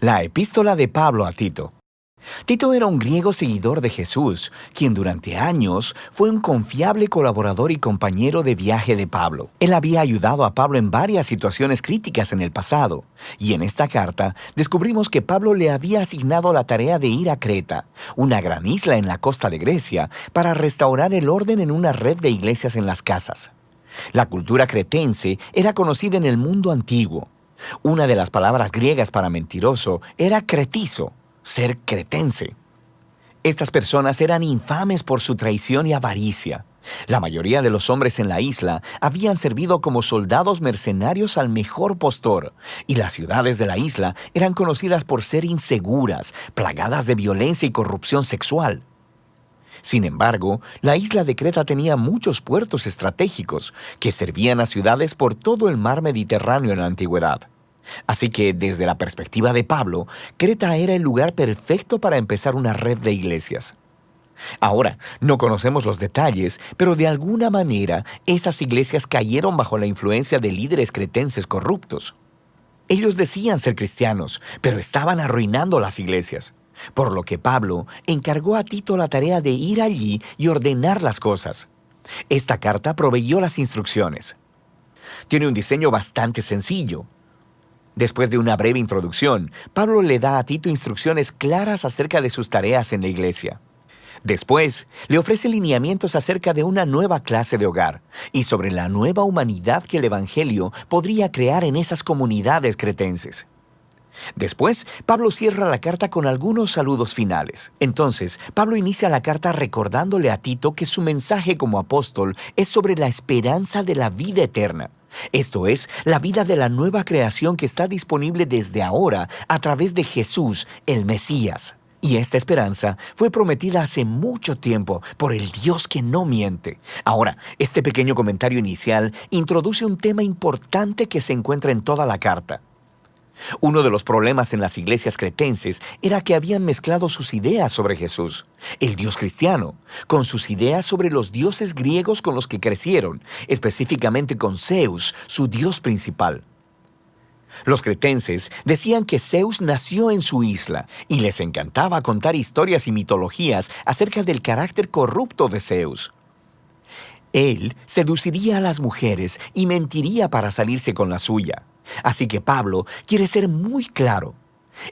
La epístola de Pablo a Tito. Tito era un griego seguidor de Jesús, quien durante años fue un confiable colaborador y compañero de viaje de Pablo. Él había ayudado a Pablo en varias situaciones críticas en el pasado, y en esta carta descubrimos que Pablo le había asignado la tarea de ir a Creta, una gran isla en la costa de Grecia, para restaurar el orden en una red de iglesias en las casas. La cultura cretense era conocida en el mundo antiguo. Una de las palabras griegas para mentiroso era cretizo, ser cretense. Estas personas eran infames por su traición y avaricia. La mayoría de los hombres en la isla habían servido como soldados mercenarios al mejor postor, y las ciudades de la isla eran conocidas por ser inseguras, plagadas de violencia y corrupción sexual. Sin embargo, la isla de Creta tenía muchos puertos estratégicos que servían a ciudades por todo el mar Mediterráneo en la antigüedad. Así que, desde la perspectiva de Pablo, Creta era el lugar perfecto para empezar una red de iglesias. Ahora, no conocemos los detalles, pero de alguna manera esas iglesias cayeron bajo la influencia de líderes cretenses corruptos. Ellos decían ser cristianos, pero estaban arruinando las iglesias. Por lo que Pablo encargó a Tito la tarea de ir allí y ordenar las cosas. Esta carta proveyó las instrucciones. Tiene un diseño bastante sencillo. Después de una breve introducción, Pablo le da a Tito instrucciones claras acerca de sus tareas en la iglesia. Después, le ofrece lineamientos acerca de una nueva clase de hogar y sobre la nueva humanidad que el Evangelio podría crear en esas comunidades cretenses. Después, Pablo cierra la carta con algunos saludos finales. Entonces, Pablo inicia la carta recordándole a Tito que su mensaje como apóstol es sobre la esperanza de la vida eterna. Esto es, la vida de la nueva creación que está disponible desde ahora a través de Jesús, el Mesías. Y esta esperanza fue prometida hace mucho tiempo por el Dios que no miente. Ahora, este pequeño comentario inicial introduce un tema importante que se encuentra en toda la carta. Uno de los problemas en las iglesias cretenses era que habían mezclado sus ideas sobre Jesús, el Dios cristiano, con sus ideas sobre los dioses griegos con los que crecieron, específicamente con Zeus, su dios principal. Los cretenses decían que Zeus nació en su isla y les encantaba contar historias y mitologías acerca del carácter corrupto de Zeus. Él seduciría a las mujeres y mentiría para salirse con la suya. Así que Pablo quiere ser muy claro.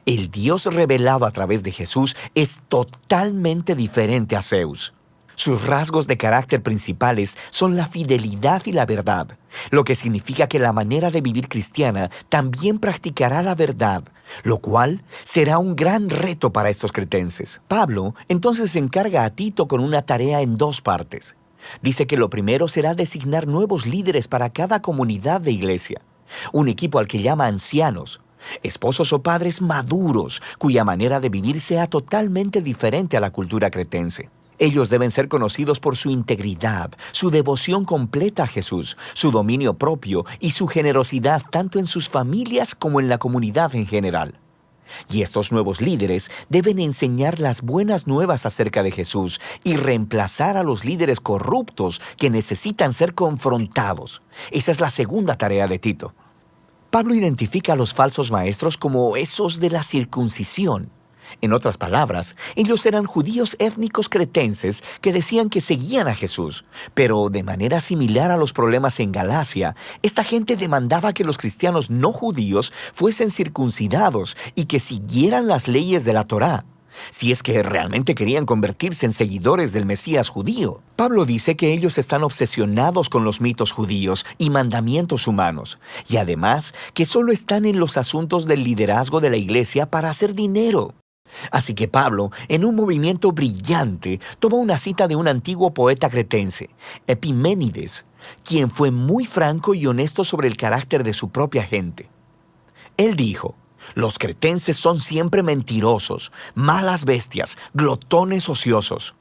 El Dios revelado a través de Jesús es totalmente diferente a Zeus. Sus rasgos de carácter principales son la fidelidad y la verdad, lo que significa que la manera de vivir cristiana también practicará la verdad, lo cual será un gran reto para estos cretenses. Pablo entonces encarga a Tito con una tarea en dos partes. Dice que lo primero será designar nuevos líderes para cada comunidad de iglesia. Un equipo al que llama ancianos, esposos o padres maduros, cuya manera de vivir sea totalmente diferente a la cultura cretense. Ellos deben ser conocidos por su integridad, su devoción completa a Jesús, su dominio propio y su generosidad tanto en sus familias como en la comunidad en general. Y estos nuevos líderes deben enseñar las buenas nuevas acerca de Jesús y reemplazar a los líderes corruptos que necesitan ser confrontados. Esa es la segunda tarea de Tito. Pablo identifica a los falsos maestros como esos de la circuncisión. En otras palabras, ellos eran judíos étnicos cretenses que decían que seguían a Jesús, pero de manera similar a los problemas en Galacia, esta gente demandaba que los cristianos no judíos fuesen circuncidados y que siguieran las leyes de la Torá, si es que realmente querían convertirse en seguidores del Mesías judío. Pablo dice que ellos están obsesionados con los mitos judíos y mandamientos humanos, y además que solo están en los asuntos del liderazgo de la iglesia para hacer dinero. Así que Pablo, en un movimiento brillante, toma una cita de un antiguo poeta cretense, Epiménides, quien fue muy franco y honesto sobre el carácter de su propia gente. Él dijo: «Los cretenses son siempre mentirosos, malas bestias, glotones ociosos.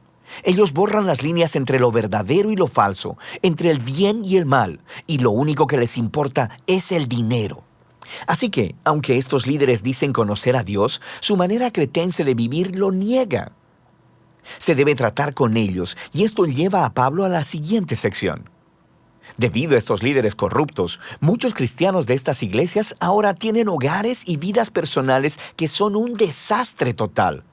Ellos borran las líneas entre lo verdadero y lo falso, entre el bien y el mal, y lo único que les importa es el dinero». Así que, aunque estos líderes dicen conocer a Dios, su manera cretense de vivir lo niega. Se debe tratar con ellos, y esto lleva a Pablo a la siguiente sección. Debido a estos líderes corruptos, muchos cristianos de estas iglesias ahora tienen hogares y vidas personales que son un desastre total.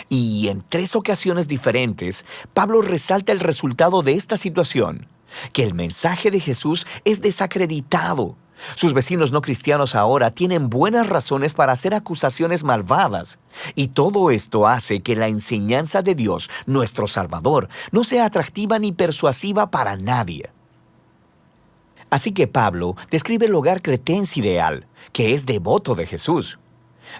Y en 3 ocasiones diferentes, Pablo resalta el resultado de esta situación, que el mensaje de Jesús es desacreditado. Sus vecinos no cristianos ahora tienen buenas razones para hacer acusaciones malvadas. Y todo esto hace que la enseñanza de Dios, nuestro Salvador, no sea atractiva ni persuasiva para nadie. Así que Pablo describe el hogar cretense ideal, que es devoto de Jesús.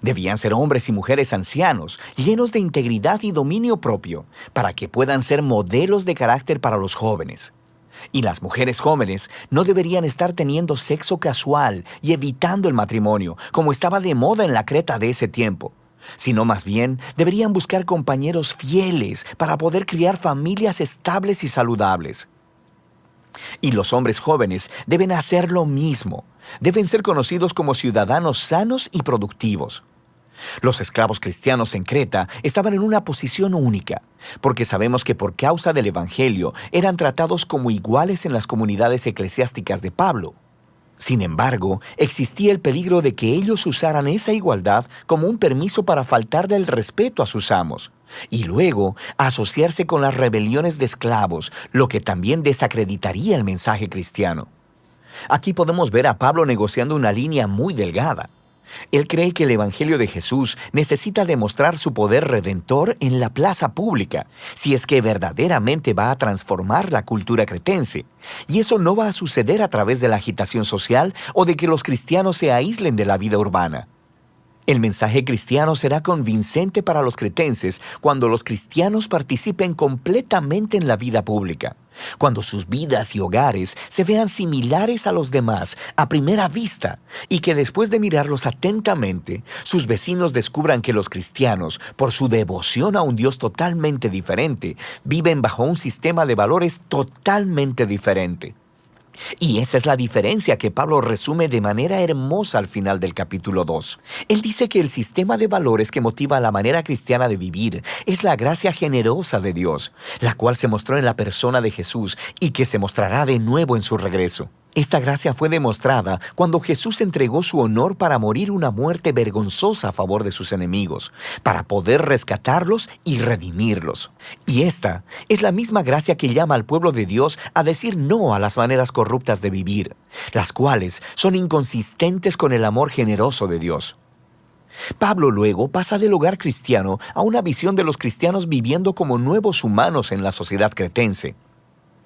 Debían ser hombres y mujeres ancianos, llenos de integridad y dominio propio, para que puedan ser modelos de carácter para los jóvenes. Y las mujeres jóvenes no deberían estar teniendo sexo casual y evitando el matrimonio, como estaba de moda en la Creta de ese tiempo, sino más bien deberían buscar compañeros fieles para poder criar familias estables y saludables. Y los hombres jóvenes deben hacer lo mismo. Deben ser conocidos como ciudadanos sanos y productivos. Los esclavos cristianos en Creta estaban en una posición única, porque sabemos que por causa del Evangelio eran tratados como iguales en las comunidades eclesiásticas de Pablo. Sin embargo, existía el peligro de que ellos usaran esa igualdad como un permiso para faltarle el respeto a sus amos, y luego asociarse con las rebeliones de esclavos, lo que también desacreditaría el mensaje cristiano. Aquí podemos ver a Pablo negociando una línea muy delgada. Él cree que el Evangelio de Jesús necesita demostrar su poder redentor en la plaza pública, si es que verdaderamente va a transformar la cultura cretense. Y eso no va a suceder a través de la agitación social o de que los cristianos se aíslen de la vida urbana. El mensaje cristiano será convincente para los cretenses cuando los cristianos participen completamente en la vida pública, cuando sus vidas y hogares se vean similares a los demás a primera vista y que después de mirarlos atentamente, sus vecinos descubran que los cristianos, por su devoción a un Dios totalmente diferente, viven bajo un sistema de valores totalmente diferente. Y esa es la diferencia que Pablo resume de manera hermosa al final del capítulo 2. Él dice que el sistema de valores que motiva la manera cristiana de vivir es la gracia generosa de Dios, la cual se mostró en la persona de Jesús y que se mostrará de nuevo en su regreso. Esta gracia fue demostrada cuando Jesús entregó su honor para morir una muerte vergonzosa a favor de sus enemigos, para poder rescatarlos y redimirlos. Y esta es la misma gracia que llama al pueblo de Dios a decir no a las maneras corruptas de vivir, las cuales son inconsistentes con el amor generoso de Dios. Pablo luego pasa del hogar cristiano a una visión de los cristianos viviendo como nuevos humanos en la sociedad cretense.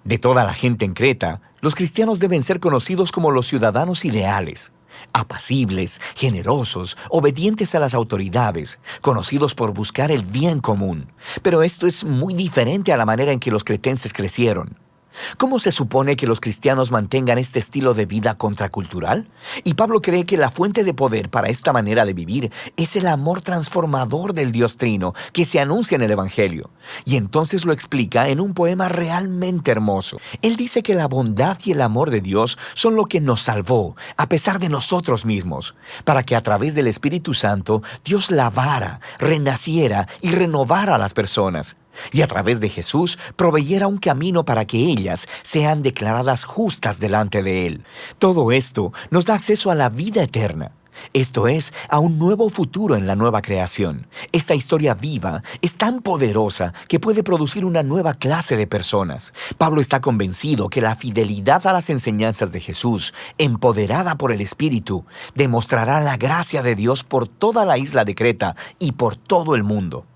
De toda la gente en Creta, los cristianos deben ser conocidos como los ciudadanos ideales, apacibles, generosos, obedientes a las autoridades, conocidos por buscar el bien común. Pero esto es muy diferente a la manera en que los cretenses crecieron. ¿Cómo se supone que los cristianos mantengan este estilo de vida contracultural? Y Pablo cree que la fuente de poder para esta manera de vivir es el amor transformador del Dios Trino que se anuncia en el Evangelio. Y entonces lo explica en un poema realmente hermoso. Él dice que la bondad y el amor de Dios son lo que nos salvó, a pesar de nosotros mismos, para que a través del Espíritu Santo Dios lavara, renaciera y renovara a las personas. Y a través de Jesús proveyera un camino para que ellas sean declaradas justas delante de Él. Todo esto nos da acceso a la vida eterna. Esto es, a un nuevo futuro en la nueva creación. Esta historia viva es tan poderosa que puede producir una nueva clase de personas. Pablo está convencido que la fidelidad a las enseñanzas de Jesús, empoderada por el Espíritu, demostrará la gracia de Dios por toda la isla de Creta y por todo el mundo.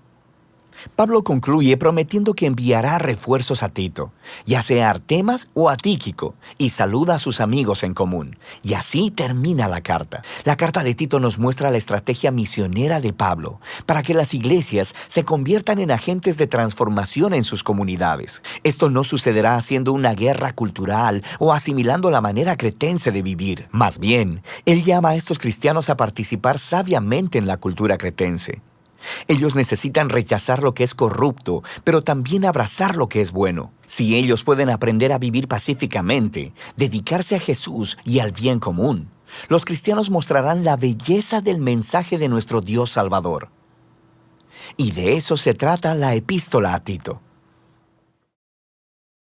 Pablo concluye prometiendo que enviará refuerzos a Tito, ya sea a Artemas o a Tíquico, y saluda a sus amigos en común. Y así termina la carta. La carta de Tito nos muestra la estrategia misionera de Pablo para que las iglesias se conviertan en agentes de transformación en sus comunidades. Esto no sucederá haciendo una guerra cultural o asimilando la manera cretense de vivir. Más bien, él llama a estos cristianos a participar sabiamente en la cultura cretense. Ellos necesitan rechazar lo que es corrupto, pero también abrazar lo que es bueno. Si ellos pueden aprender a vivir pacíficamente, dedicarse a Jesús y al bien común, los cristianos mostrarán la belleza del mensaje de nuestro Dios Salvador. Y de eso se trata la epístola a Tito.